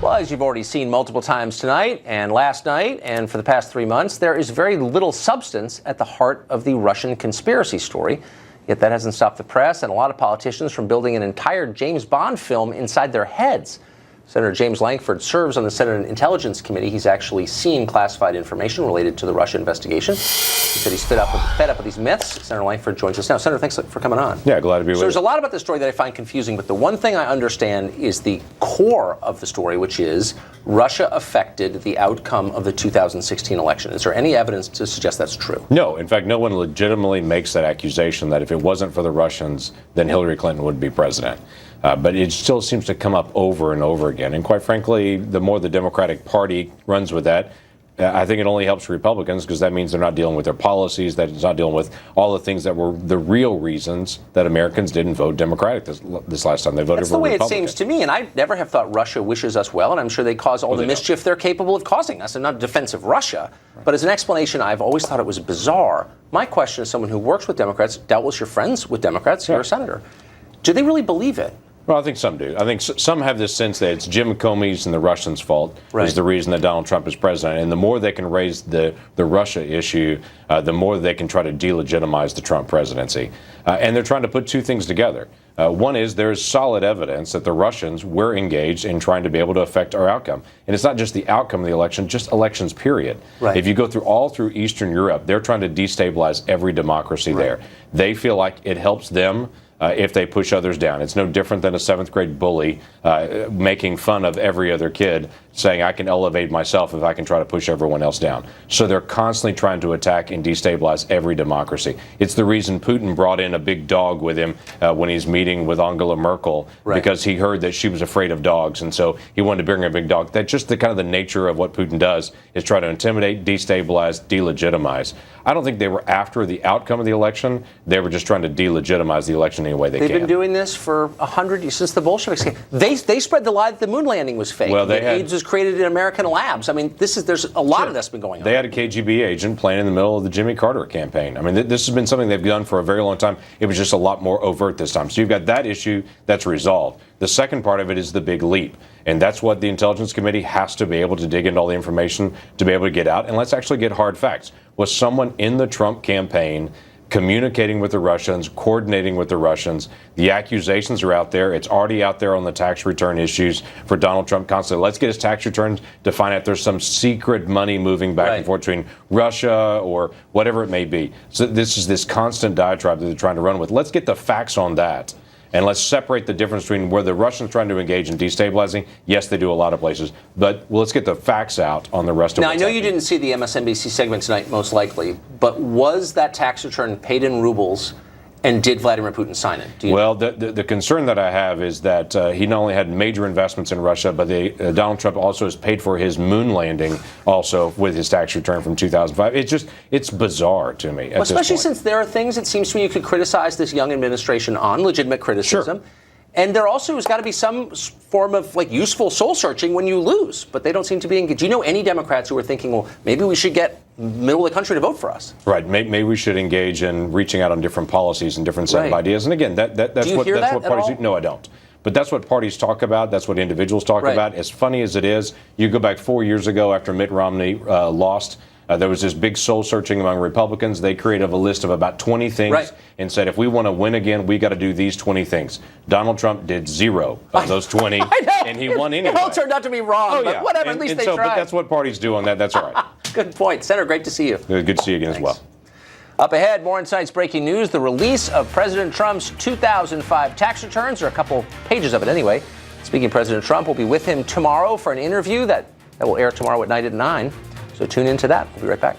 Well, as you've already seen multiple times tonight and last night and for the past 3 months, there is very little substance at the heart of the Russian conspiracy story. Yet that hasn't stopped the press and a lot of politicians from building an entire James Bond film inside their heads. Senator James Lankford serves on the Senate Intelligence Committee. He's actually seen classified information related to the Russia investigation. He said he's fed up with these myths. Senator Lankford joins us now. Senator, thanks for coming on. Yeah, glad to be with you. So there's a lot about the story that I find confusing, but the one thing I understand is the core of the story, which is Russia affected the outcome of the 2016 election. Is there any evidence to suggest that's true? No. In fact, no one legitimately makes that accusation that if it wasn't for the Russians, then Hillary Clinton would be president. But it still seems to come up over and over again. And quite frankly, the more the Democratic Party runs with that, I think it only helps Republicans because that means they're not dealing with their policies, that it's not dealing with all the things that were the real reasons that Americans didn't vote Democratic this last time. They voted That's for Republican. That's the way it seems to me, and I never have thought Russia wishes us well, and I'm sure they cause all the mischief they're capable of causing us. I'm not a defense of Russia, but as an explanation, I've always thought it was bizarre. My question is someone who works with Democrats, doubtless you're friends with Democrats, you're a senator. Do they really believe it? Well, I think some do. I think some have this sense that it's Jim Comey's and the Russians' fault is the reason that Donald Trump is president. And the more they can raise the Russia issue, the more they can try to delegitimize the Trump presidency. And they're trying to put two things together. One is there's solid evidence that the Russians were engaged in trying to be able to affect our outcome. And it's not just the outcome of the election, just elections, period. Right. If you go through Eastern Europe, they're trying to destabilize every democracy there. They feel like it helps them if they push others down. It's no different than a seventh grade bully making fun of every other kid, saying I can elevate myself if I can try to push everyone else down. So they're constantly trying to attack and destabilize every democracy. It's the reason Putin brought in a big dog with him when he's meeting with Angela Merkel, because he heard that she was afraid of dogs, and so he wanted to bring her a big dog. That's just the kind of the nature of what Putin does, is try to intimidate, destabilize, delegitimize. I don't think they were after the outcome of the election. They were just trying to delegitimize the election any way they can. They've been doing this for 100 years, since the Bolsheviks came. They spread the lie that the moon landing was fake. Well, AIDS was created in American labs. I mean, there's a lot of that's been going on. They had a KGB agent playing in the middle of the Jimmy Carter campaign. I mean, this has been something they've done for a very long time. It was just a lot more overt this time. So you've got that issue that's resolved. The second part of it is the big leap. And that's what the Intelligence Committee has to be able to dig into all the information to be able to get out. And let's actually get hard facts. Was someone in the Trump campaign communicating with the Russians, coordinating with the Russians? The accusations are out there. It's already out there on the tax return issues for Donald Trump constantly. Let's get his tax returns to find out there's some secret money moving back and forth between Russia or whatever it may be. So this is this constant diatribe that they're trying to run with. Let's get the facts on that. And let's separate the difference between where the Russians trying to engage in destabilizing. Yes, they do a lot of places. But let's get the facts out on the rest of it. Now, I know you didn't see the MSNBC segment tonight, most likely, but was that tax return paid in rubles? And did Vladimir Putin sign it? Well, the concern that I have is that he not only had major investments in Russia, but Donald Trump also has paid for his moon landing also with his tax return from 2005. It's bizarre to me. Well, especially since there are things it seems to me you could criticize this young administration on, legitimate criticism. Sure. And there also has got to be some form of useful soul searching when you lose, but they don't seem to be engaged. Do you know any Democrats who are thinking, well, maybe we should get middle of the country to vote for us? Right. Maybe we should engage in reaching out on different policies and different set of ideas. And again, that's what parties do. No, I don't. But that's what parties talk about. That's what individuals talk about. As funny as it is, you go back 4 years ago after Mitt Romney lost. There was this big soul searching among Republicans. They created a list of about 20 things and said, if we want to win again, we got to do these 20 things. Donald Trump did 0 of those 20, and he won anyway. It all turned out to be wrong, but whatever, at least they tried. But that's what parties do on that. That's all right. Good point. Senator, great to see you. Good to see you again as well. Up ahead, more Insights breaking news, the release of President Trump's 2005 tax returns, or a couple pages of it anyway. Speaking of President Trump, we'll be with him tomorrow for an interview that will air tomorrow at night at 9. So tune into that. We'll be right back.